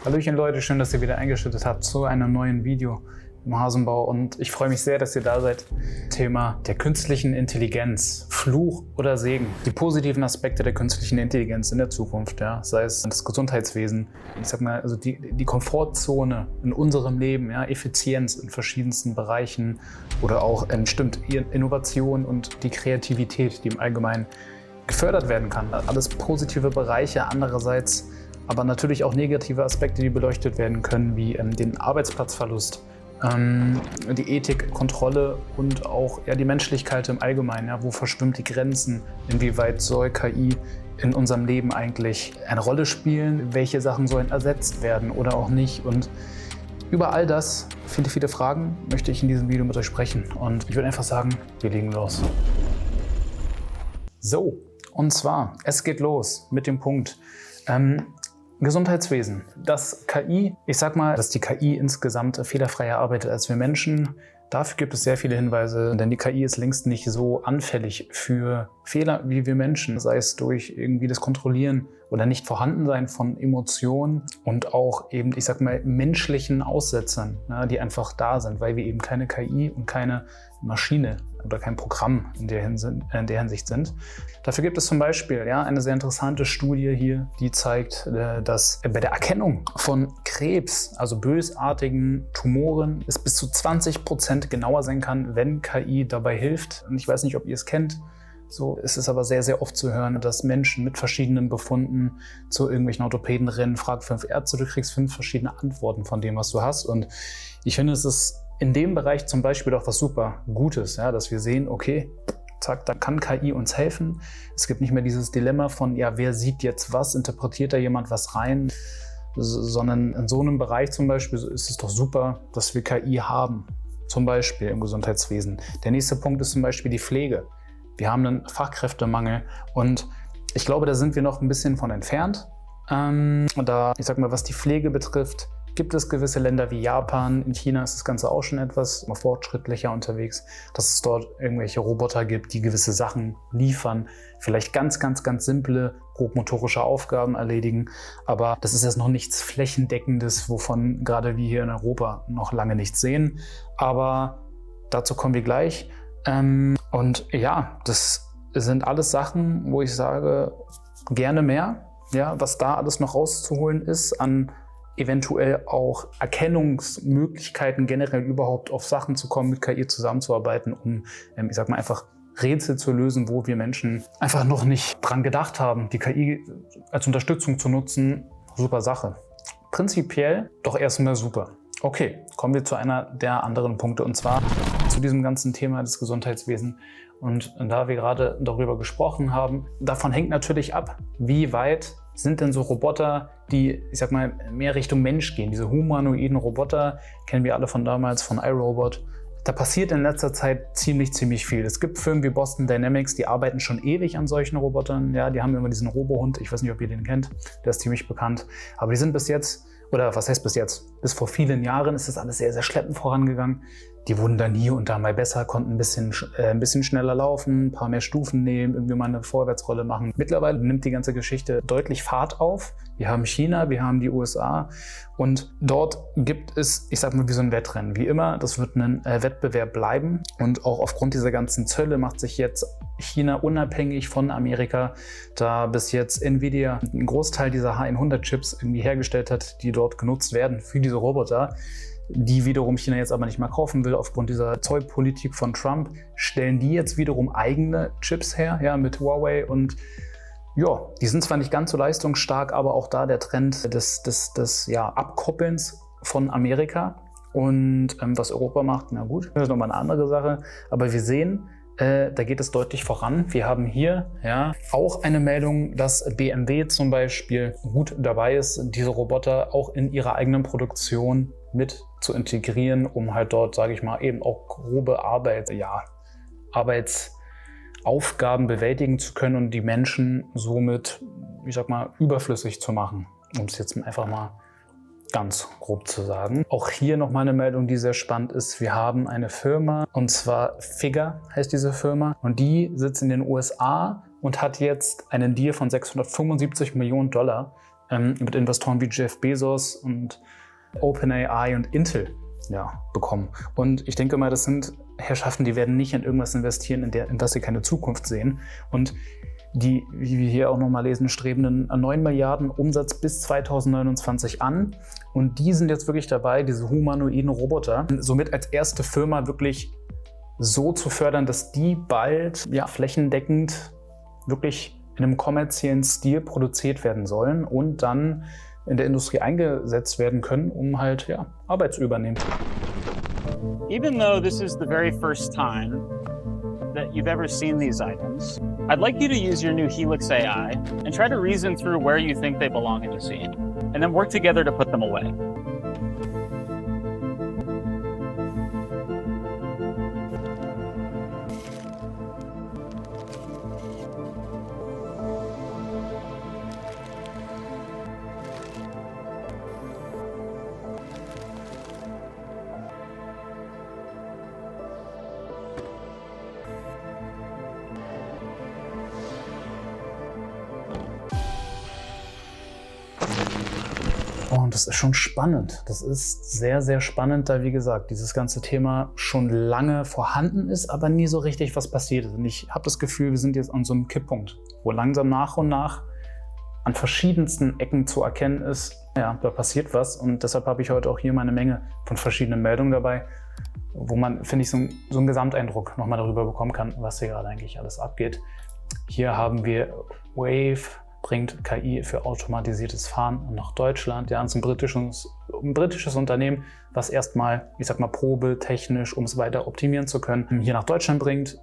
Hallöchen Leute, schön, dass ihr wieder eingeschaltet habt zu einem neuen Video im Hasenbau und ich freue mich sehr, dass ihr da seid. Thema der künstlichen Intelligenz, Fluch oder Segen. Die positiven Aspekte der künstlichen Intelligenz in der Zukunft, ja, sei es das Gesundheitswesen, ich sag mal, also die Komfortzone in unserem Leben, ja, Effizienz in verschiedensten Bereichen oder auch stimmt, Innovation und die Kreativität, die im Allgemeinen gefördert werden kann. Alles positive Bereiche, andererseits aber natürlich auch negative Aspekte, die beleuchtet werden können, wie den Arbeitsplatzverlust, die Ethik, Kontrolle und auch die Menschlichkeit im Allgemeinen. Ja, wo verschwimmt die Grenzen? Inwieweit soll KI in unserem Leben eigentlich eine Rolle spielen? Welche Sachen sollen ersetzt werden oder auch nicht? Und über all das, viele Fragen, möchte ich in diesem Video mit euch sprechen. Und ich würde einfach sagen, wir legen los. So, und zwar, es geht los mit dem Punkt Gesundheitswesen. Das KI, ich sag mal, dass die KI insgesamt fehlerfreier arbeitet als wir Menschen. Dafür gibt es sehr viele Hinweise, denn die KI ist längst nicht so anfällig für Fehler wie wir Menschen, sei es durch irgendwie das Kontrollieren oder Nicht-Vorhandensein von Emotionen und auch eben, ich sag mal, menschlichen Aussetzern, ja, die einfach da sind, weil wir eben keine KI und keine Maschine oder kein Programm in der Hinsicht sind. Dafür gibt es zum Beispiel eine sehr interessante Studie hier, die zeigt, dass bei der Erkennung von Krebs, also bösartigen Tumoren, es bis zu 20% genauer sein kann, wenn KI dabei hilft. Und ich weiß nicht, ob ihr es kennt. So ist es aber sehr oft zu hören, dass Menschen mit verschiedenen Befunden zu irgendwelchen Orthopäden rennen, frag 5 Ärzte, du kriegst 5 verschiedene Antworten von dem, was du hast. Und ich finde, es ist in dem Bereich zum Beispiel auch was super Gutes, ja, dass wir sehen, okay, zack, da kann KI uns helfen. Es gibt nicht mehr dieses Dilemma von, ja, wer sieht jetzt was, interpretiert da jemand was rein, sondern in so einem Bereich zum Beispiel ist es doch super, dass wir KI haben, zum Beispiel im Gesundheitswesen. Der nächste Punkt ist zum Beispiel die Pflege. Wir haben einen Fachkräftemangel und ich glaube, da sind wir noch ein bisschen von entfernt. Ich sag mal, was die Pflege betrifft, gibt es gewisse Länder wie Japan, in China ist das Ganze auch schon etwas fortschrittlicher unterwegs, dass es dort irgendwelche Roboter gibt, die gewisse Sachen liefern, vielleicht ganz simple grobmotorische Aufgaben erledigen, aber das ist jetzt noch nichts Flächendeckendes, wovon gerade wir hier in Europa noch lange nichts sehen, aber dazu kommen wir gleich. Und ja, das sind alles Sachen, wo ich sage, gerne mehr, ja, was da alles noch rauszuholen ist an eventuell auch Erkennungsmöglichkeiten, generell überhaupt auf Sachen zu kommen, mit KI zusammenzuarbeiten, um, ich sag mal, einfach Rätsel zu lösen, wo wir Menschen einfach noch nicht dran gedacht haben, die KI als Unterstützung zu nutzen. Super Sache. Prinzipiell doch erstmal super. Okay, kommen wir zu einer der anderen Punkte und zwar zu diesem ganzen Thema des Gesundheitswesens. Und da wir gerade darüber gesprochen haben, davon hängt natürlich ab, wie weit sind denn so Roboter, die, ich sag mal, mehr Richtung Mensch gehen. Diese humanoiden Roboter kennen wir alle von damals, von iRobot. Da passiert in letzter Zeit ziemlich viel. Es gibt Firmen wie Boston Dynamics, die arbeiten schon ewig an solchen Robotern. Ja, die haben immer diesen Robohund, ich weiß nicht, ob ihr den kennt, der ist ziemlich bekannt. Aber die sind bis jetzt, oder was heißt bis jetzt? Bis vor vielen Jahren ist das alles sehr schleppend vorangegangen. Die wurden dann hier und da mal besser, konnten ein bisschen schneller laufen, ein paar mehr Stufen nehmen, irgendwie mal eine Vorwärtsrolle machen. Mittlerweile nimmt die ganze Geschichte deutlich Fahrt auf. Wir haben China, wir haben die USA und dort gibt es, ich sag mal, wie so ein Wettrennen. Wie immer, das wird ein Wettbewerb bleiben und auch aufgrund dieser ganzen Zölle macht sich jetzt China unabhängig von Amerika, da bis jetzt Nvidia einen Großteil dieser H100-Chips irgendwie hergestellt hat, die dort genutzt werden für diese Roboter, die wiederum China jetzt aber nicht mehr kaufen will aufgrund dieser Zollpolitik von Trump, stellen die jetzt wiederum eigene Chips her, ja, mit Huawei und ja, die sind zwar nicht ganz so leistungsstark, aber auch da der Trend des Abkoppelns von Amerika und was Europa macht, na gut, das ist nochmal eine andere Sache, aber wir sehen, da geht es deutlich voran. Wir haben hier auch eine Meldung, dass BMW zum Beispiel gut dabei ist, diese Roboter auch in ihrer eigenen Produktion mit zu integrieren, um halt dort, sage ich mal, eben auch grobe Arbeitsaufgaben bewältigen zu können und die Menschen somit, ich sag mal, überflüssig zu machen, um es jetzt einfach mal ganz grob zu sagen. Auch hier nochmal eine Meldung, die sehr spannend ist. Wir haben eine Firma, und zwar Figure heißt diese Firma, und die sitzt in den USA und hat jetzt einen Deal von $675 Millionen mit Investoren wie Jeff Bezos und OpenAI und Intel bekommen. Und ich denke mal, das sind Herrschaften, die werden nicht in irgendwas investieren, in das sie keine Zukunft sehen. Und die, wie wir hier auch nochmal lesen, streben einen 9 Milliarden Umsatz bis 2029 an. Und die sind jetzt wirklich dabei, diese humanoiden Roboter somit als erste Firma wirklich so zu fördern, dass die bald flächendeckend wirklich in einem kommerziellen Stil produziert werden sollen und dann in der Industrie eingesetzt werden können, um halt Arbeit zu übernehmen. Even though this is the very first time that you've ever seen these items, I'd like you to use your new Helix AI and try to reason through where you think they belong in the scene, and then work together to put them away. Und das ist schon spannend. Das ist sehr, sehr spannend, da wie gesagt, dieses ganze Thema schon lange vorhanden ist, aber nie so richtig was passiert ist. Und ich habe das Gefühl, wir sind jetzt an so einem Kipppunkt, wo langsam nach und nach an verschiedensten Ecken zu erkennen ist, da passiert was. Und deshalb habe ich heute auch hier mal eine Menge von verschiedenen Meldungen dabei, wo man, finde ich, so einen Gesamteindruck nochmal darüber bekommen kann, was hier gerade eigentlich alles abgeht. Hier haben wir Wave, bringt KI für automatisiertes Fahren nach Deutschland. Ja, das ist ein britisches Unternehmen, was erstmal, ich sag mal, probetechnisch, um es weiter optimieren zu können, hier nach Deutschland bringt.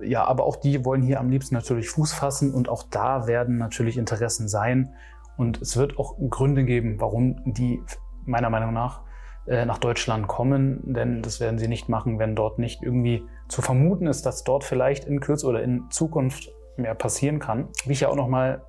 Ja, aber auch die wollen hier am liebsten natürlich Fuß fassen und auch da werden natürlich Interessen sein. Und es wird auch Gründe geben, warum die meiner Meinung nach Deutschland kommen, denn das werden sie nicht machen, wenn dort nicht irgendwie zu vermuten ist, dass dort vielleicht in Kürze oder in Zukunft mehr passieren kann. Wie ich ja auch nochmal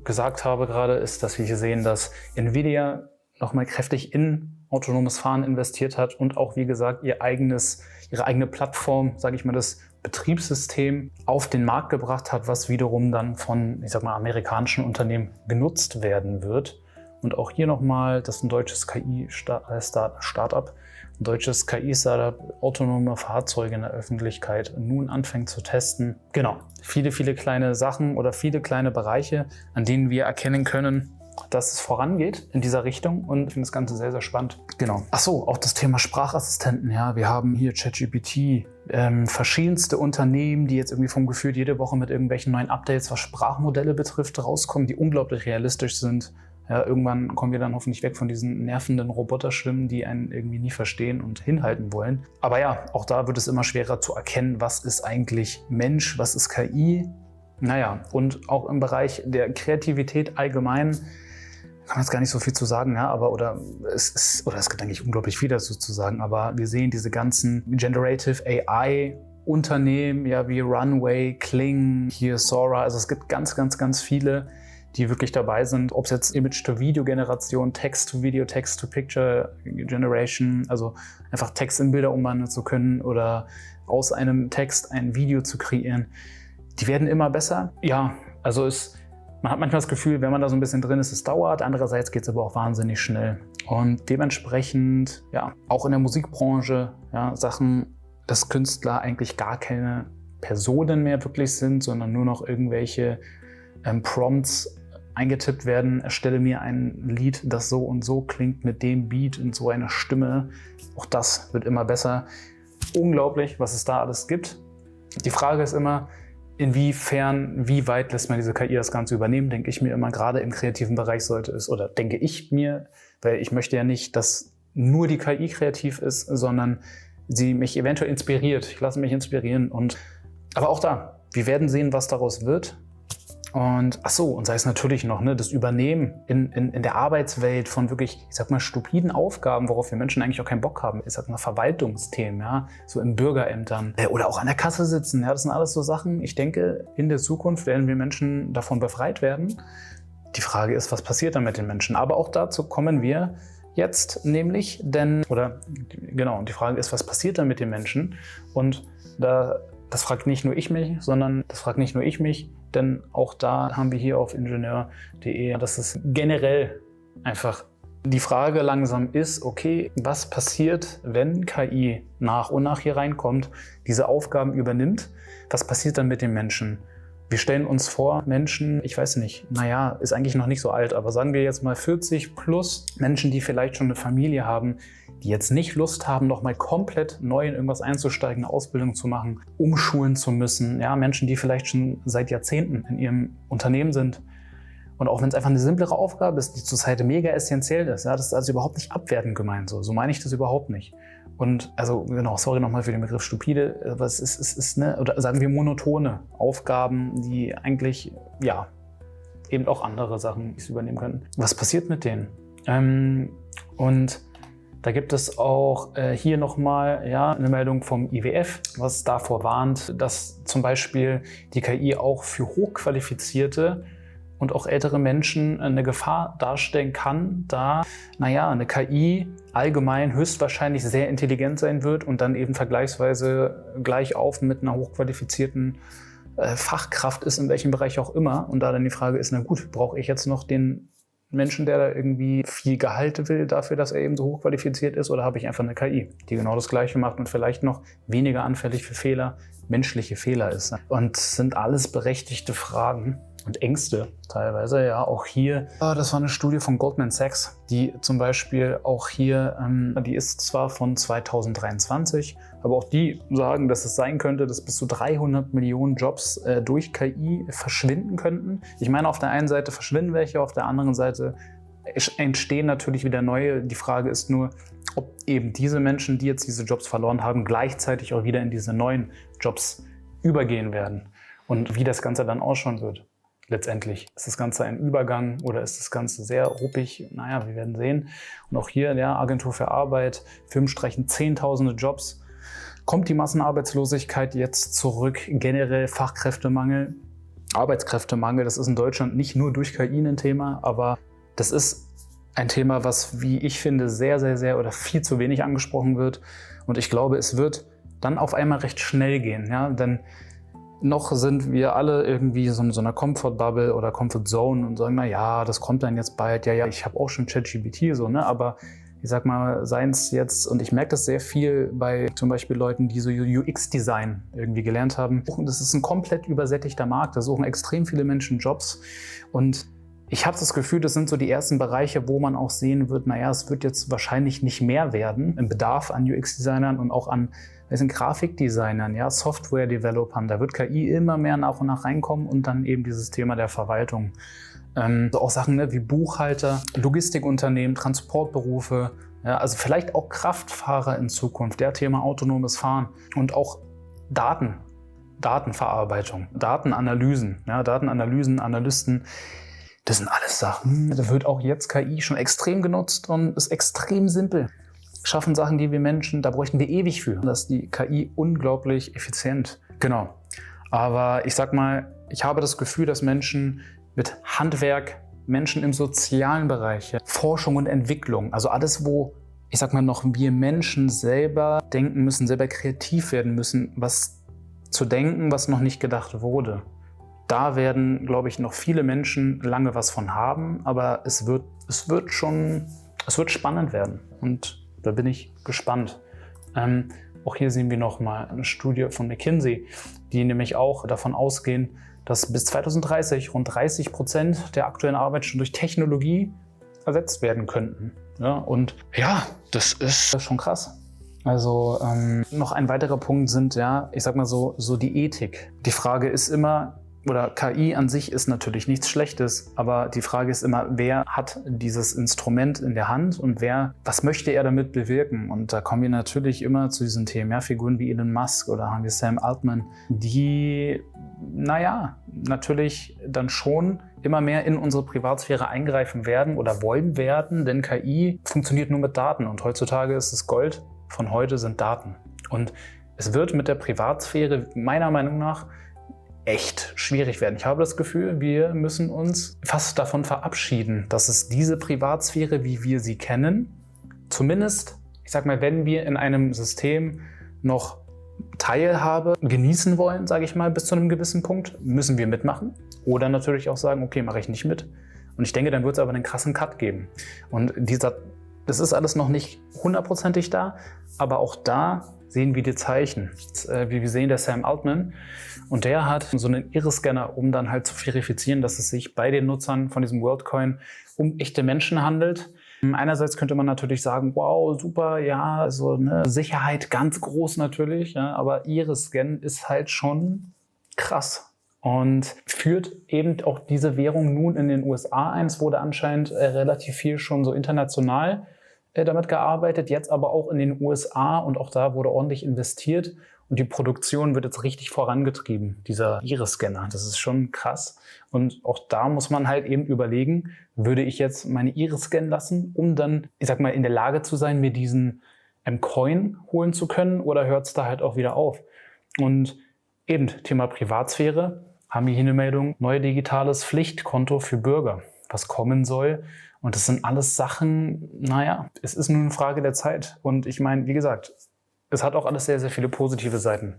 gesagt habe gerade, ist, dass wir hier sehen, dass Nvidia nochmal kräftig in autonomes Fahren investiert hat und auch, wie gesagt, ihre eigene Plattform, sage ich mal, das Betriebssystem auf den Markt gebracht hat, was wiederum dann von, ich sag mal, amerikanischen Unternehmen genutzt werden wird. Und auch hier nochmal, das ist ein deutsches KI-Startup, ein deutsches KI-Startup, autonome Fahrzeuge in der Öffentlichkeit nun anfängt zu testen. Genau, viele, viele kleine Sachen oder viele kleine Bereiche, an denen wir erkennen können, dass es vorangeht in dieser Richtung und ich finde das Ganze sehr, sehr spannend. Genau. Ach so, auch das Thema Sprachassistenten. Ja, wir haben hier ChatGPT, verschiedenste Unternehmen, die jetzt irgendwie vom Gefühl jede Woche mit irgendwelchen neuen Updates, was Sprachmodelle betrifft, rauskommen, die unglaublich realistisch sind. Ja, irgendwann kommen wir dann hoffentlich weg von diesen nervenden Roboterschwimmen, die einen irgendwie nie verstehen und hinhalten wollen. Aber ja, auch da wird es immer schwerer zu erkennen, was ist eigentlich Mensch, was ist KI. Naja, und auch im Bereich der Kreativität allgemein kann man jetzt gar nicht so viel zu sagen, ja, es gibt eigentlich unglaublich viel dazu zu sagen, aber wir sehen diese ganzen Generative AI Unternehmen, ja, wie Runway, Kling, hier Sora, also es gibt ganz, ganz, ganz viele, die wirklich dabei sind, ob es jetzt Image-to-Video-Generation, Text-to-Video, Text-to-Picture-Generation, also einfach Text in Bilder umwandeln zu können oder aus einem Text ein Video zu kreieren. Die werden immer besser. Ja, also man hat manchmal das Gefühl, wenn man da so ein bisschen drin ist, es dauert. Andererseits geht es aber auch wahnsinnig schnell. Und dementsprechend, ja, auch in der Musikbranche, ja, Sachen, dass Künstler eigentlich gar keine Personen mehr wirklich sind, sondern nur noch irgendwelche Prompts eingetippt werden, erstelle mir ein Lied, das so und so klingt mit dem Beat und so einer Stimme. Auch das wird immer besser. Unglaublich, was es da alles gibt. Die Frage ist immer, inwiefern, wie weit lässt man diese KI das Ganze übernehmen, denke ich mir immer, gerade im kreativen Bereich sollte es, oder denke ich mir, weil ich möchte ja nicht, dass nur die KI kreativ ist, sondern sie mich eventuell inspiriert. Ich lasse mich inspirieren. Aber auch da, wir werden sehen, was daraus wird. Und und sei es natürlich noch, das Übernehmen in der Arbeitswelt von wirklich, ich sag mal, stupiden Aufgaben, worauf wir Menschen eigentlich auch keinen Bock haben. Ich sag mal, Verwaltungsthemen, ja, so in Bürgerämtern oder auch an der Kasse sitzen. Ja, das sind alles so Sachen. Ich denke, in der Zukunft werden wir Menschen davon befreit werden. Die Frage ist, was passiert dann mit den Menschen? Aber auch dazu kommen wir jetzt nämlich, die Frage ist, was passiert dann mit den Menschen? Und das fragt nicht nur ich mich, sondern das fragt nicht nur ich mich, denn auch da haben wir hier auf ingenieur.de, dass es generell einfach die Frage langsam ist, okay, was passiert, wenn KI nach und nach hier reinkommt, diese Aufgaben übernimmt? Was passiert dann mit den Menschen? Wir stellen uns vor, Menschen, ich weiß nicht, naja, ist eigentlich noch nicht so alt, aber sagen wir jetzt mal 40 plus Menschen, die vielleicht schon eine Familie haben, die jetzt nicht Lust haben, nochmal komplett neu in irgendwas einzusteigen, eine Ausbildung zu machen, umschulen zu müssen. Ja, Menschen, die vielleicht schon seit Jahrzehnten in ihrem Unternehmen sind. Und auch wenn es einfach eine simplere Aufgabe ist, die zurzeit mega essentiell ist, ja, das ist also überhaupt nicht abwertend gemeint. So meine ich das überhaupt nicht. Und also genau, sorry nochmal für den Begriff stupide, aber es ist ne, oder sagen wir monotone Aufgaben, die eigentlich, ja, eben auch andere Sachen übernehmen können. Was passiert mit denen? Und da gibt es auch hier nochmal eine Meldung vom IWF, was davor warnt, dass zum Beispiel die KI auch für hochqualifizierte und auch ältere Menschen eine Gefahr darstellen kann, da eine KI allgemein höchstwahrscheinlich sehr intelligent sein wird und dann eben vergleichsweise gleich auf mit einer hochqualifizierten Fachkraft ist, in welchem Bereich auch immer. Und da dann die Frage ist, na gut, brauche ich jetzt noch den Menschen, der da irgendwie viel Gehalt will dafür, dass er eben so hochqualifiziert ist, oder habe ich einfach eine KI, die genau das Gleiche macht und vielleicht noch weniger anfällig für Fehler, menschliche Fehler ist. Und das sind alles berechtigte Fragen und Ängste teilweise, ja, auch hier. Das war eine Studie von Goldman Sachs, die zum Beispiel auch hier, die ist zwar von 2023, aber auch die sagen, dass es sein könnte, dass bis zu 300 Millionen Jobs durch KI verschwinden könnten. Ich meine, auf der einen Seite verschwinden welche, auf der anderen Seite entstehen natürlich wieder neue. Die Frage ist nur, ob eben diese Menschen, die jetzt diese Jobs verloren haben, gleichzeitig auch wieder in diese neuen Jobs übergehen werden und wie das Ganze dann ausschauen wird. Letztendlich ist das Ganze ein Übergang oder ist das Ganze sehr ruppig? Naja, wir werden sehen. Und auch hier, Agentur für Arbeit, Firmen streichen Zehntausende Jobs. Kommt die Massenarbeitslosigkeit jetzt zurück? Generell Fachkräftemangel, Arbeitskräftemangel. Das ist in Deutschland nicht nur durch KI ein Thema, aber das ist ein Thema, was, wie ich finde, sehr, sehr, sehr oder viel zu wenig angesprochen wird. Und ich glaube, es wird dann auf einmal recht schnell gehen, denn noch sind wir alle irgendwie so in so einer Comfort-Bubble oder Comfort-Zone und sagen, naja, das kommt dann jetzt bald. Ja, ich habe auch schon ChatGPT, aber ich sag mal, seien es jetzt, und ich merke das sehr viel bei zum Beispiel Leuten, die so UX-Design irgendwie gelernt haben. Das ist ein komplett übersättigter Markt, da suchen extrem viele Menschen Jobs. Und ich habe das Gefühl, das sind so die ersten Bereiche, wo man auch sehen wird, es wird jetzt wahrscheinlich nicht mehr werden im Bedarf an UX-Designern und auch an Grafikdesignern, Software-Developern. Da wird KI immer mehr nach und nach reinkommen und dann eben dieses Thema der Verwaltung. Auch Sachen wie Buchhalter, Logistikunternehmen, Transportberufe, also vielleicht auch Kraftfahrer in Zukunft, Thema autonomes Fahren und auch Datenverarbeitung, Datenanalysen, Datenanalysen, Analysten. Das sind alles Sachen, da wird auch jetzt KI schon extrem genutzt und ist extrem simpel. Schaffen Sachen, die wir Menschen, da bräuchten wir ewig für. Das ist die KI unglaublich effizient. Genau. Aber ich sag mal, ich habe das Gefühl, dass Menschen mit Handwerk, Menschen im sozialen Bereich, Forschung und Entwicklung, also alles, wo, ich sag mal, noch wir Menschen selber denken müssen, selber kreativ werden müssen, was zu denken, was noch nicht gedacht wurde. Da werden, glaube ich, noch viele Menschen lange was von haben, aber es wird spannend werden. Und da bin ich gespannt. Auch hier sehen wir nochmal eine Studie von McKinsey, die nämlich auch davon ausgehen, dass bis 2030 rund 30% der aktuellen Arbeit schon durch Technologie ersetzt werden könnten. Und das ist schon krass. Also noch ein weiterer Punkt sind, ich sag mal so die Ethik. Die Frage ist immer, oder KI an sich ist natürlich nichts Schlechtes, aber die Frage ist immer, wer hat dieses Instrument in der Hand und was möchte er damit bewirken? Und da kommen wir natürlich immer zu diesen Themen, Figuren wie Elon Musk oder haben wir Sam Altman, die, natürlich dann schon immer mehr in unsere Privatsphäre eingreifen werden oder wollen werden, denn KI funktioniert nur mit Daten und heutzutage ist das Gold von heute sind Daten. Und es wird mit der Privatsphäre meiner Meinung nach echt schwierig werden. Ich habe das Gefühl, wir müssen uns fast davon verabschieden, dass es diese Privatsphäre, wie wir sie kennen, zumindest, ich sag mal, wenn wir in einem System noch Teilhabe genießen wollen, sage ich mal, bis zu einem gewissen Punkt, müssen wir mitmachen. Oder natürlich auch sagen, okay, mache ich nicht mit. Und ich denke, dann wird es aber einen krassen Cut geben. Und das ist alles noch nicht hundertprozentig da, aber auch da sehen wir die Zeichen. Wie wir sehen, der Sam Altman, und der hat so einen Iris-Scanner, um dann halt zu verifizieren, dass es sich bei den Nutzern von diesem WorldCoin um echte Menschen handelt. Einerseits könnte man natürlich sagen, wow, super, ja, also eine Sicherheit ganz groß natürlich, ja, aber Iris-Scan ist halt schon krass und führt eben auch diese Währung nun in den USA ein. Es wurde anscheinend relativ viel schon so international damit gearbeitet, jetzt aber auch in den USA, und auch da wurde ordentlich investiert und die Produktion wird jetzt richtig vorangetrieben, dieser Iris-Scanner. Das ist schon krass. Und auch da muss man halt eben überlegen, würde ich jetzt meine Iris scannen lassen, um dann, ich sag mal, in der Lage zu sein, mir diesen Coin holen zu können, oder hört es da halt auch wieder auf? Und eben Thema Privatsphäre, haben wir hier eine Meldung, neues digitales Pflichtkonto für Bürger, was kommen soll. Und das sind alles Sachen, naja, es ist nur eine Frage der Zeit. Und ich meine, wie gesagt, es hat auch alles sehr, sehr viele positive Seiten.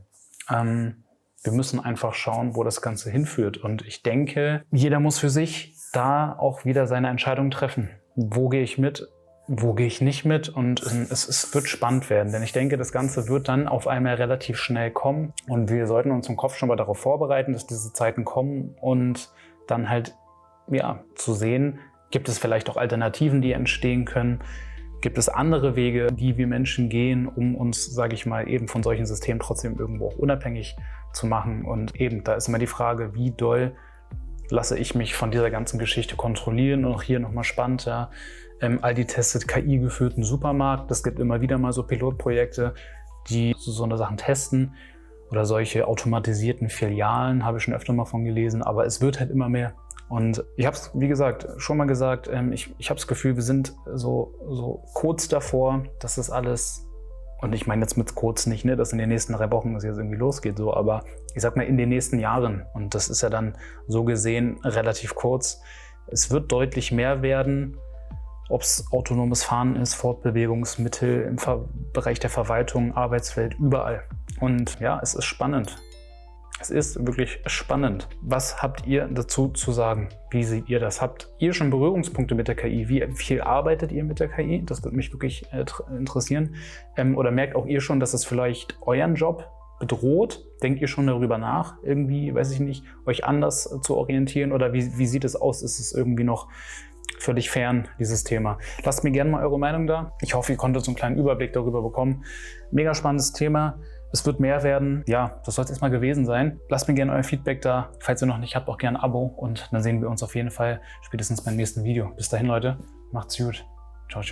Wir müssen einfach schauen, wo das Ganze hinführt. Und ich denke, jeder muss für sich da auch wieder seine Entscheidung treffen. Wo gehe ich mit, wo gehe ich nicht mit? Und es wird spannend werden. Denn ich denke, das Ganze wird dann auf einmal relativ schnell kommen. Und wir sollten uns im Kopf schon mal darauf vorbereiten, dass diese Zeiten kommen. Und dann halt, ja, zu sehen, gibt es vielleicht auch Alternativen, die entstehen können? Gibt es andere Wege, die wir Menschen gehen, um uns, sage ich mal, eben von solchen Systemen trotzdem irgendwo auch unabhängig zu machen? Und eben, da ist immer die Frage, wie doll lasse ich mich von dieser ganzen Geschichte kontrollieren? Und auch hier nochmal spannend, ja, Aldi testet KI-geführten Supermarkt. Es gibt immer wieder mal so Pilotprojekte, die so eine Sachen testen. Oder solche automatisierten Filialen, habe ich schon öfter mal von gelesen. Aber es wird halt immer mehr. Und ich habe es, wie gesagt, schon mal gesagt, ich habe das Gefühl, wir sind so kurz davor, dass das alles, und ich meine jetzt mit kurz nicht, ne, dass in den nächsten 3 Wochen es jetzt irgendwie losgeht, so, aber ich sag mal in den nächsten Jahren, und das ist ja dann so gesehen relativ kurz, es wird deutlich mehr werden, ob es autonomes Fahren ist, Fortbewegungsmittel im Bereich der Verwaltung, Arbeitswelt, überall. Und ja, es ist spannend. Es ist wirklich spannend. Was habt ihr dazu zu sagen? Wie seht ihr das? Habt ihr schon Berührungspunkte mit der KI? Wie viel arbeitet ihr mit der KI? Das würde mich wirklich interessieren. Oder merkt auch ihr schon, dass es vielleicht euren Job bedroht? Denkt ihr schon darüber nach, irgendwie, weiß ich nicht, euch anders zu orientieren? Oder wie sieht es aus? Ist es irgendwie noch völlig fern, dieses Thema? Lasst mir gerne mal eure Meinung da. Ich hoffe, ihr konntet so einen kleinen Überblick darüber bekommen. Mega spannendes Thema. Es wird mehr werden. Ja, das soll es erstmal gewesen sein. Lasst mir gerne euer Feedback da. Falls ihr noch nicht habt, auch gerne ein Abo. Und dann sehen wir uns auf jeden Fall spätestens beim nächsten Video. Bis dahin, Leute. Macht's gut. Ciao, ciao.